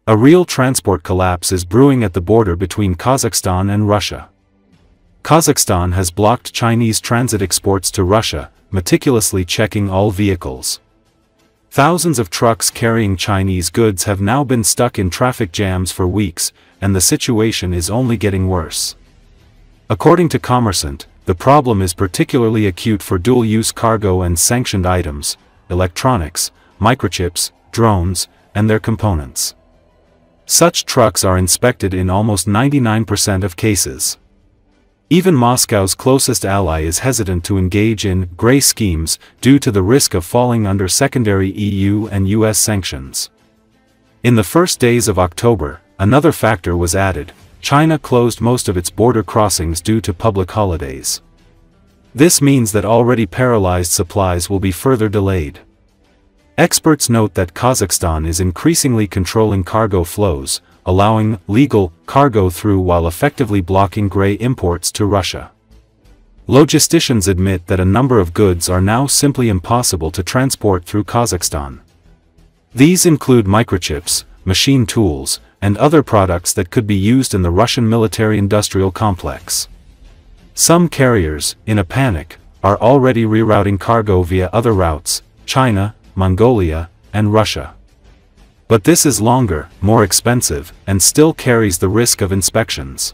A real transport collapse is brewing at the border between Kazakhstan and Russia. Kazakhstan has blocked Chinese transit exports to Russia, meticulously checking all vehicles. Thousands of trucks carrying Chinese goods have now been stuck in traffic jams for weeks, and the situation is only getting worse. According to Kommersant, the problem is particularly acute for dual-use cargo and sanctioned items, electronics, microchips, drones, and their components. Such trucks are inspected in almost 99% of cases. Even Moscow's closest ally is hesitant to engage in gray schemes due to the risk of falling under secondary EU and US sanctions. In the first days of October, another factor was added: China closed most of its border crossings due to public holidays. This means that already paralyzed supplies will be further delayed. Experts note that Kazakhstan is increasingly controlling cargo flows, allowing legal cargo through while effectively blocking gray imports to Russia. Logisticians admit that a number of goods are now simply impossible to transport through Kazakhstan. These include microchips, machine tools, and other products that could be used in the Russian military-industrial complex. Some carriers, in a panic, are already rerouting cargo via other routes: China, Mongolia, and Russia. But this is longer, more expensive, and still carries the risk of inspections.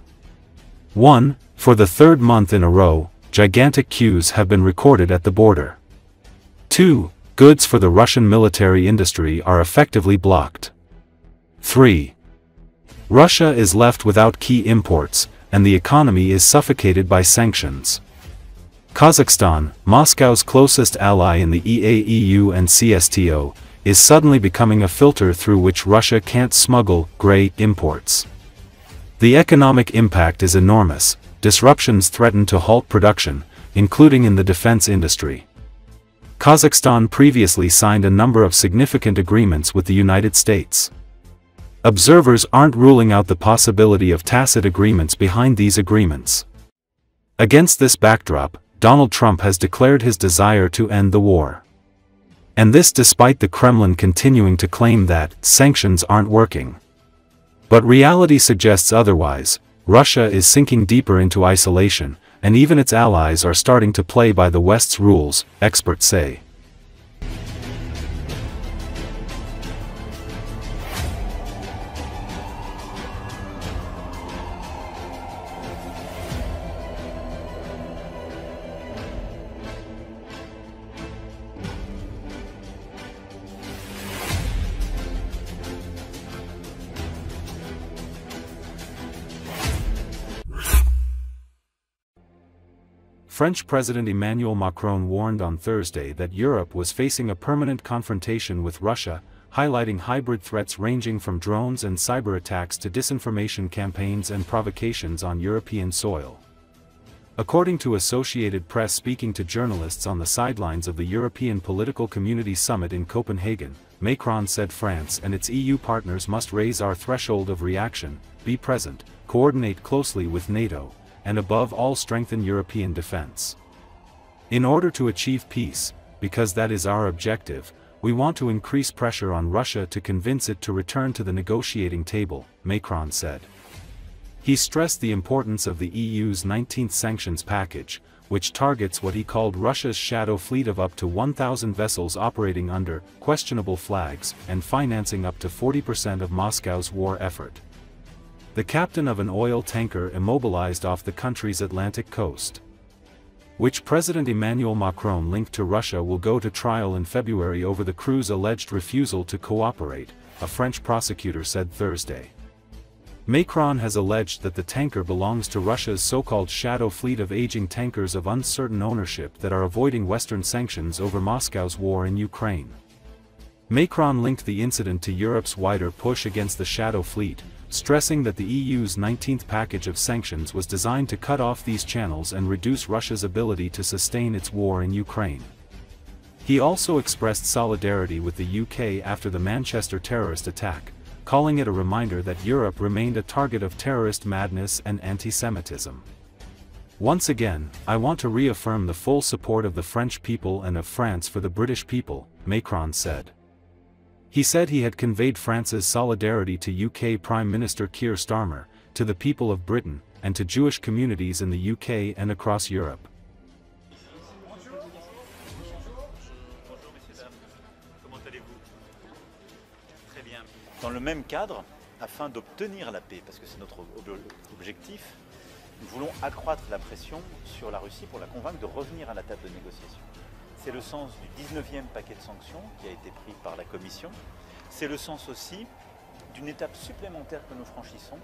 1. For the third month in a row, gigantic queues have been recorded at the border. 2. Goods for the Russian military industry are effectively blocked. 3. Russia is left without key imports, and the economy is suffocated by sanctions. Kazakhstan, Moscow's closest ally in the EAEU and CSTO, is suddenly becoming a filter through which Russia can't smuggle gray imports. The economic impact is enormous. Disruptions threaten to halt production, including in the defense industry. Kazakhstan previously signed a number of significant agreements with the United States. Observers aren't ruling out the possibility of tacit agreements behind these agreements. Against this backdrop, Donald Trump has declared his desire to end the war. And this despite the Kremlin continuing to claim that sanctions aren't working. But reality suggests otherwise. Russia is sinking deeper into isolation, and even its allies are starting to play by the West's rules, experts say. French President Emmanuel Macron warned on Thursday that Europe was facing a permanent confrontation with Russia, highlighting hybrid threats ranging from drones and cyber attacks to disinformation campaigns and provocations on European soil. According to Associated Press, speaking to journalists on the sidelines of the European Political Community Summit in Copenhagen, Macron said France and its EU partners must raise our threshold of reaction, be present, coordinate closely with NATO, and above all strengthen European defense. In order to achieve peace, because that is our objective, we want to increase pressure on Russia to convince it to return to the negotiating table, Macron said. He stressed the importance of the EU's 19th sanctions package, which targets what he called Russia's shadow fleet of up to 1,000 vessels operating under questionable flags and financing up to 40% of Moscow's war effort. The captain of an oil tanker immobilized off the country's Atlantic coast, which President Emmanuel Macron linked to Russia, will go to trial in February over the crew's alleged refusal to cooperate, a French prosecutor said Thursday. Macron has alleged that the tanker belongs to Russia's so-called shadow fleet of aging tankers of uncertain ownership that are avoiding Western sanctions over Moscow's war in Ukraine. Macron linked the incident to Europe's wider push against the shadow fleet, stressing that the EU's 19th package of sanctions was designed to cut off these channels and reduce Russia's ability to sustain its war in Ukraine. He also expressed solidarity with the UK after the Manchester terrorist attack, calling it a reminder that Europe remained a target of terrorist madness and anti-Semitism. Once again, I want to reaffirm the full support of the French people and of France for the British people, Macron said. He said he had conveyed France's solidarity to UK Prime Minister Keir Starmer, to the people of Britain, and to Jewish communities in the UK and across Europe. Dans le même cadre, afin d'obtenir la paix, parce que c'est notre objectif, nous voulons accroître la pression sur la Russie pour la convaincre de revenir à la table de négociation. C'est le sens du 19e paquet de sanctions qui a été pris par la Commission. C'est le sens aussi d'une étape supplémentaire que nous franchissons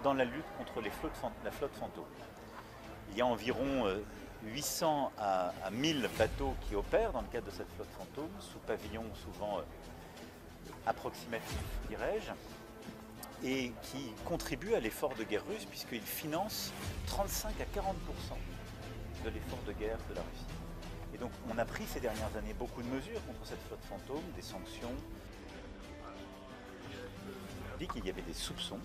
dans la lutte contre la flotte fantôme. Il y a environ 800 à 1000 bateaux qui opèrent dans le cadre de cette flotte fantôme, sous pavillon souvent approximatif, dirais-je, et qui contribuent à l'effort de guerre russe puisqu'ils financent 35 à 40% de l'effort de guerre de la Russie. Et donc on a pris ces dernières années beaucoup de mesures contre cette flotte fantôme, des sanctions. On dit qu'il y avait des soupçons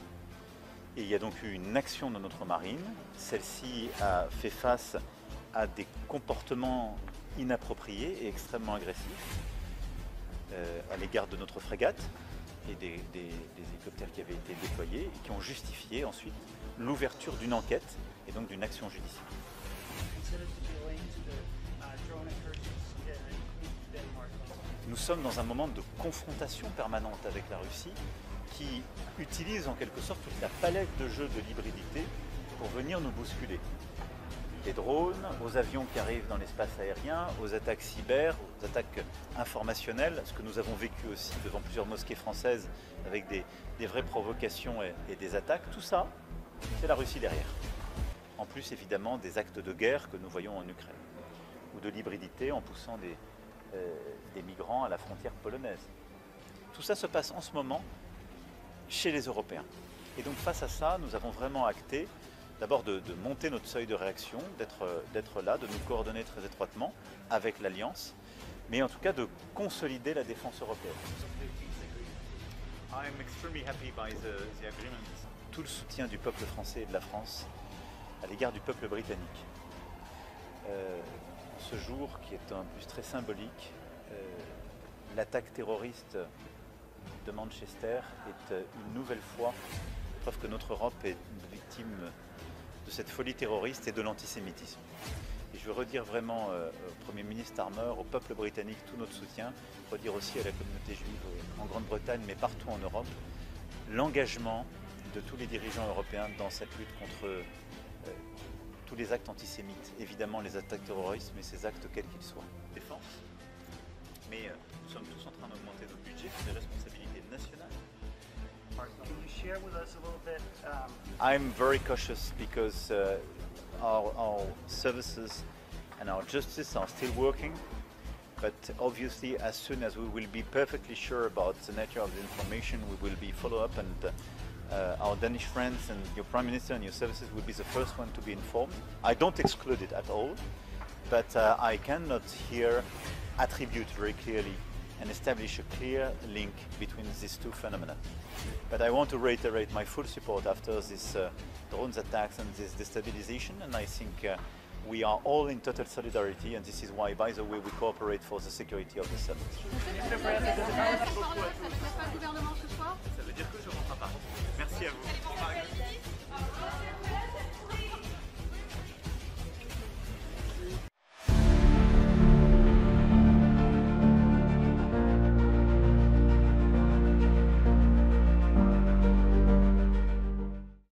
et il y a donc eu une action de notre marine. Celle-ci a fait face à des comportements inappropriés et extrêmement agressifs à l'égard de notre frégate et des hélicoptères qui avaient été déployés et qui ont justifié ensuite l'ouverture d'une enquête et donc d'une action judiciaire. Nous sommes dans un moment de confrontation permanente avec la Russie qui utilise en quelque sorte toute la palette de jeux de l'hybridité pour venir nous bousculer. Des drones, aux avions qui arrivent dans l'espace aérien, aux attaques cyber, aux attaques informationnelles, ce que nous avons vécu aussi devant plusieurs mosquées françaises avec des vraies provocations et des attaques, tout ça, c'est la Russie derrière. En plus évidemment des actes de guerre que nous voyons en Ukraine, ou de l'hybridité en poussant des migrants à la frontière polonaise. Tout ça se passe en ce moment chez les Européens. Et donc face à ça, nous avons vraiment acté d'abord de monter notre seuil de réaction, d'être là, de nous coordonner très étroitement avec l'Alliance, mais en tout cas de consolider la défense européenne. Tout le soutien du peuple français et de la France à l'égard du peuple britannique. Ce jour qui est en plus très symbolique, l'attaque terroriste de Manchester est une nouvelle fois preuve que notre Europe est victime de cette folie terroriste et de l'antisémitisme. Et je veux redire vraiment au Premier ministre Starmer, au peuple britannique, tout notre soutien, redire aussi à la communauté juive en Grande-Bretagne, mais partout en Europe, l'engagement de tous les dirigeants européens dans cette lutte contre tous les actes antisémites, évidemment les attaques terroristes, mais ces actes quels qu'ils soient. Défense, mais nous sommes tous en train d'augmenter nos budgets, c'est des responsabilités nationales. Can you share with us a little bit? I'm very cautious because our services and our justice are still working, but obviously as soon as we will be perfectly sure about the nature of the information, we will be follow up, and our Danish friends and your Prime Minister and your services will be the first one to be informed. I don't exclude it at all, but I cannot here attribute very clearly and establish a clear link between these two phenomena. But I want to reiterate my full support after this drones attacks and this destabilization, and I think we are all in total solidarity, and this is why, by the way, we cooperate for the security of the summit.